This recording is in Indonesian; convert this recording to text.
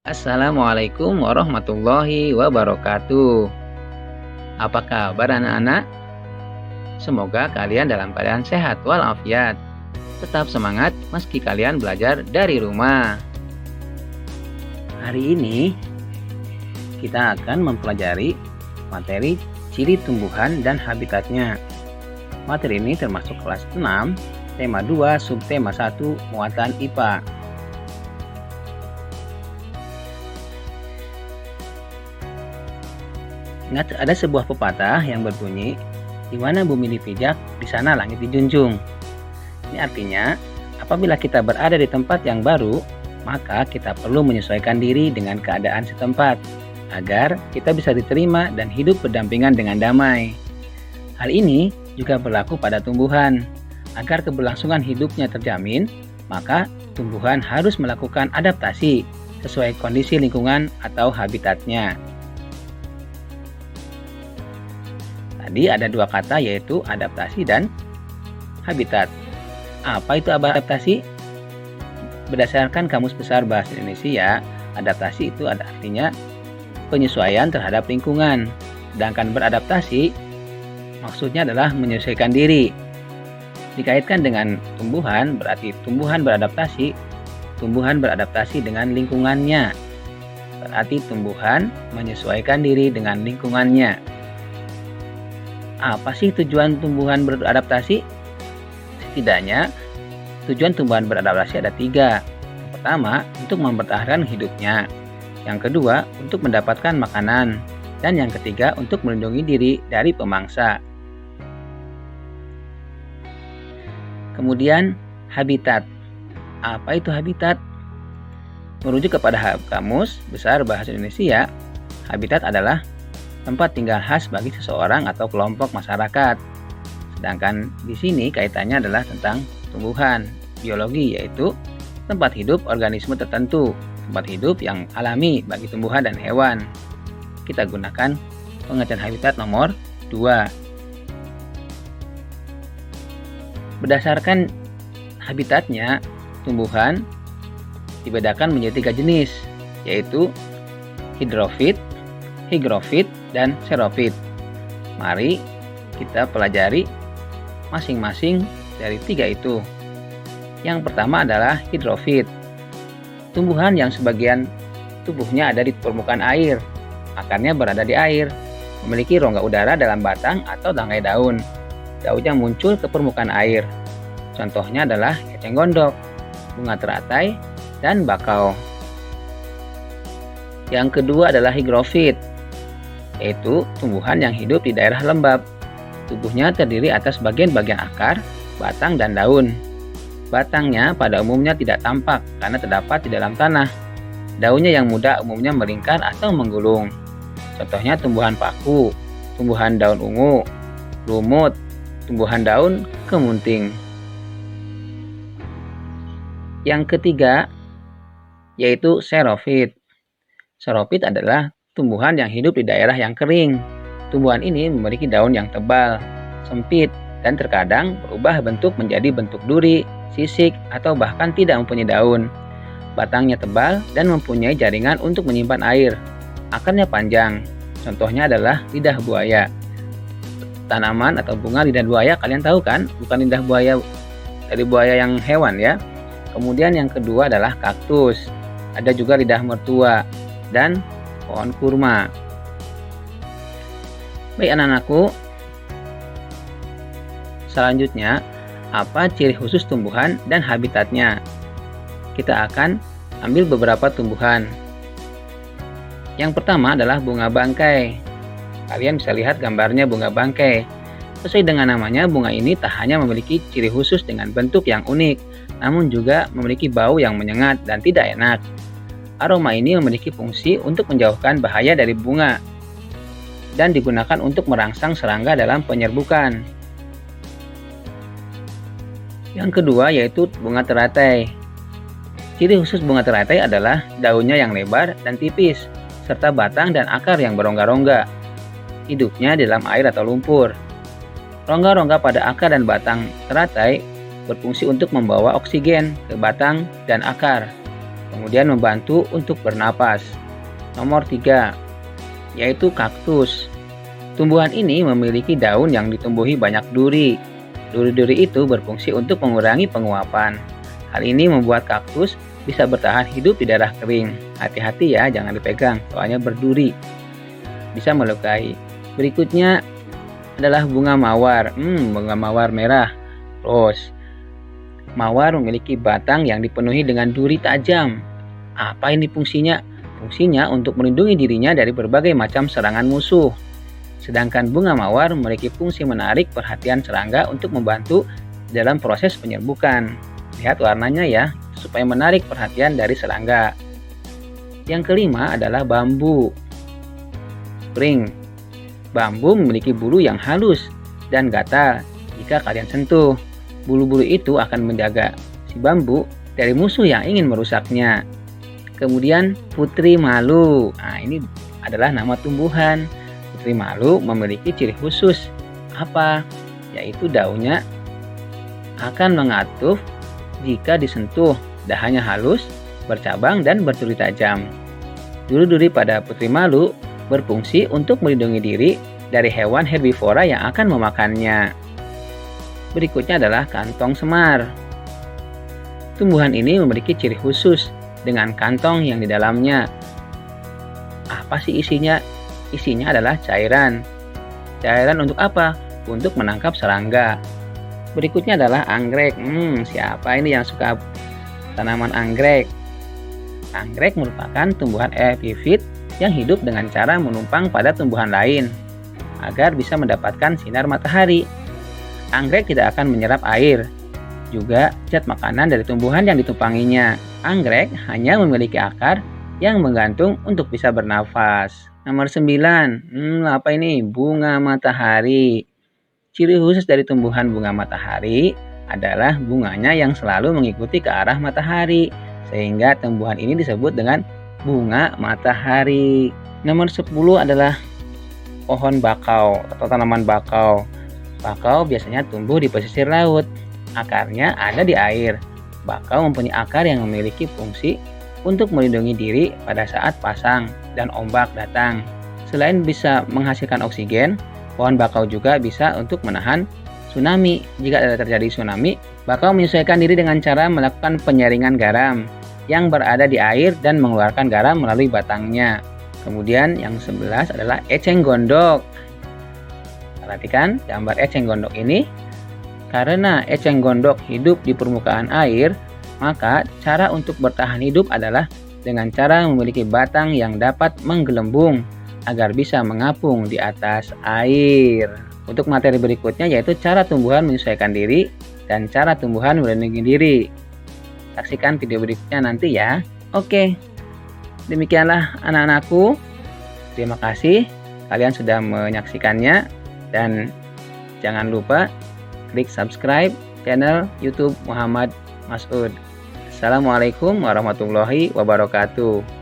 Assalamualaikum warahmatullahi wabarakatuh. Apa kabar anak-anak? Semoga kalian dalam keadaan sehat walafiat. Tetap semangat meski kalian belajar dari rumah. Hari ini kita akan mempelajari materi ciri tumbuhan dan habitatnya. Materi ini termasuk kelas 6, tema 2, subtema 1, muatan IPA. Ingat, ada sebuah pepatah yang berbunyi, di mana bumi dipijak, di sana langit dijunjung. Ini artinya, apabila kita berada di tempat yang baru, maka kita perlu menyesuaikan diri dengan keadaan setempat, agar kita bisa diterima dan hidup berdampingan dengan damai. Hal ini juga berlaku pada tumbuhan. Agar keberlangsungan hidupnya terjamin, maka tumbuhan harus melakukan adaptasi sesuai kondisi lingkungan atau habitatnya. Tadi ada dua kata, yaitu adaptasi dan habitat. Apa itu adaptasi? Berdasarkan Kamus Besar Bahasa Indonesia, adaptasi itu ada artinya penyesuaian terhadap lingkungan. Sedangkan beradaptasi maksudnya adalah menyesuaikan diri. Dikaitkan dengan tumbuhan, berarti tumbuhan beradaptasi dengan lingkungannya. Berarti tumbuhan menyesuaikan diri dengan lingkungannya. Apa sih tujuan tumbuhan beradaptasi? Setidaknya, tujuan tumbuhan beradaptasi ada 3. Yang pertama, untuk mempertahankan hidupnya. Yang kedua, untuk mendapatkan makanan. Dan yang ketiga, untuk melindungi diri dari pemangsa. Kemudian, habitat. Apa itu habitat? Merujuk kepada Kamus Besar Bahasa Indonesia, habitat adalah tempat tinggal khas bagi seseorang atau kelompok masyarakat. Sedangkan di sini kaitannya adalah tentang tumbuhan, biologi, yaitu tempat hidup organisme tertentu, tempat hidup yang alami bagi tumbuhan dan hewan. Kita gunakan pengertian habitat nomor 2. Berdasarkan habitatnya, tumbuhan dibedakan menjadi 3 jenis, yaitu hidrofit, higrofit, dan xerofit. Mari kita pelajari masing-masing dari 3 itu. Yang pertama adalah hidrofit. Tumbuhan yang sebagian tubuhnya ada di permukaan air, akarnya berada di air, memiliki rongga udara dalam batang atau tangkai daun. Daunnya muncul ke permukaan air. Contohnya adalah eceng gondok, bunga teratai, dan bakau. Yang kedua adalah higrofit, yaitu tumbuhan yang hidup di daerah lembab. Tubuhnya terdiri atas bagian-bagian akar, batang, dan daun. Batangnya pada umumnya tidak tampak karena terdapat di dalam tanah. Daunnya yang muda umumnya melingkar atau menggulung. Contohnya tumbuhan paku, tumbuhan daun ungu, lumut, tumbuhan daun kemunting. Yang ketiga yaitu xerofit. Xerofit adalah tumbuhan yang hidup di daerah yang kering. Tumbuhan ini memiliki daun yang tebal, sempit, dan terkadang berubah bentuk menjadi bentuk duri, sisik, atau bahkan tidak mempunyai daun. Batangnya tebal dan mempunyai jaringan untuk menyimpan air. Akarnya panjang. Contohnya adalah lidah buaya. Tanaman atau bunga lidah buaya kalian tahu kan? Bukan lidah buaya dari buaya yang hewan ya. Kemudian yang kedua adalah kaktus. Ada juga lidah mertua dan pohon kurma. Baik anak-anakku, selanjutnya apa ciri khusus tumbuhan dan habitatnya? Kita akan ambil beberapa tumbuhan. Yang pertama adalah bunga bangkai. Kalian bisa lihat gambarnya bunga bangkai. Sesuai dengan namanya, bunga ini tak hanya memiliki ciri khusus dengan bentuk yang unik, namun juga memiliki bau yang menyengat dan tidak enak. Aroma ini memiliki fungsi untuk menjauhkan bahaya dari bunga dan digunakan untuk merangsang serangga dalam penyerbukan. Yang kedua yaitu bunga teratai. Ciri khusus bunga teratai adalah daunnya yang lebar dan tipis, serta batang dan akar yang berongga-rongga. Hidupnya di dalam air atau lumpur. Rongga-rongga pada akar dan batang teratai berfungsi untuk membawa oksigen ke batang dan akar. kemudian membantu untuk bernapas. Nomor 3, yaitu kaktus. Tumbuhan ini memiliki daun yang ditumbuhi banyak duri. Duri-duri itu berfungsi untuk mengurangi penguapan. Hal ini membuat kaktus bisa bertahan hidup di daerah kering. Hati-hati ya, jangan dipegang, soalnya berduri. Bisa melukai. Berikutnya adalah bunga mawar. Bunga mawar merah. Ros. Mawar memiliki batang yang dipenuhi dengan duri tajam. Apa ini fungsinya? Fungsinya untuk melindungi dirinya dari berbagai macam serangan musuh. Sedangkan bunga mawar memiliki fungsi menarik perhatian serangga untuk membantu dalam proses penyerbukan. Lihat warnanya ya, supaya menarik perhatian dari serangga. Yang kelima adalah bambu. Pring. Bambu memiliki bulu yang halus dan gatal jika kalian sentuh. Bulu-bulu itu akan menjaga si bambu dari musuh yang ingin merusaknya. Kemudian putri malu. Ini adalah nama tumbuhan. Putri malu memiliki ciri khusus. Apa? Yaitu daunnya akan mengatup jika disentuh. Dahannya halus, bercabang, dan berduri tajam. Duri-duri pada putri malu berfungsi untuk melindungi diri dari hewan herbivora yang akan memakannya. Berikutnya adalah kantong semar. Tumbuhan ini memiliki ciri khusus dengan kantong yang di dalamnya. Apa sih isinya? Isinya adalah cairan. Cairan untuk apa? Untuk menangkap serangga. Berikutnya adalah anggrek. Siapa ini yang suka tanaman anggrek? Anggrek merupakan tumbuhan epifit yang hidup dengan cara menumpang pada tumbuhan lain agar bisa mendapatkan sinar matahari. Anggrek tidak akan menyerap air, juga zat makanan dari tumbuhan yang ditumpanginya. Anggrek hanya memiliki akar yang menggantung untuk bisa bernafas. Nomor 9, apa ini? Bunga matahari. Ciri khusus dari tumbuhan bunga matahari adalah bunganya yang selalu mengikuti ke arah matahari, sehingga tumbuhan ini disebut dengan bunga matahari. Nomor 10 adalah pohon bakau atau tanaman bakau. Bakau biasanya tumbuh di pesisir laut. Akarnya ada di air. Bakau mempunyai akar yang memiliki fungsi untuk melindungi diri pada saat pasang dan ombak datang. Selain bisa menghasilkan oksigen, pohon bakau juga bisa untuk menahan tsunami. Jika ada terjadi tsunami, bakau menyesuaikan diri dengan cara melakukan penyaringan garam yang berada di air dan mengeluarkan garam melalui batangnya. Kemudian yang 11 adalah eceng gondok. Perhatikan gambar eceng gondok ini. Karena eceng gondok hidup di permukaan air, maka cara untuk bertahan hidup adalah dengan cara memiliki batang yang dapat menggelembung agar bisa mengapung di atas air. Untuk materi berikutnya yaitu cara tumbuhan menyesuaikan diri dan cara tumbuhan melindungi diri. Saksikan video berikutnya nanti ya. Oke, demikianlah anak-anakku. Terima kasih kalian sudah menyaksikannya. Dan jangan lupa klik subscribe channel YouTube Muhammad Mas'ud. Assalamualaikum warahmatullahi wabarakatuh.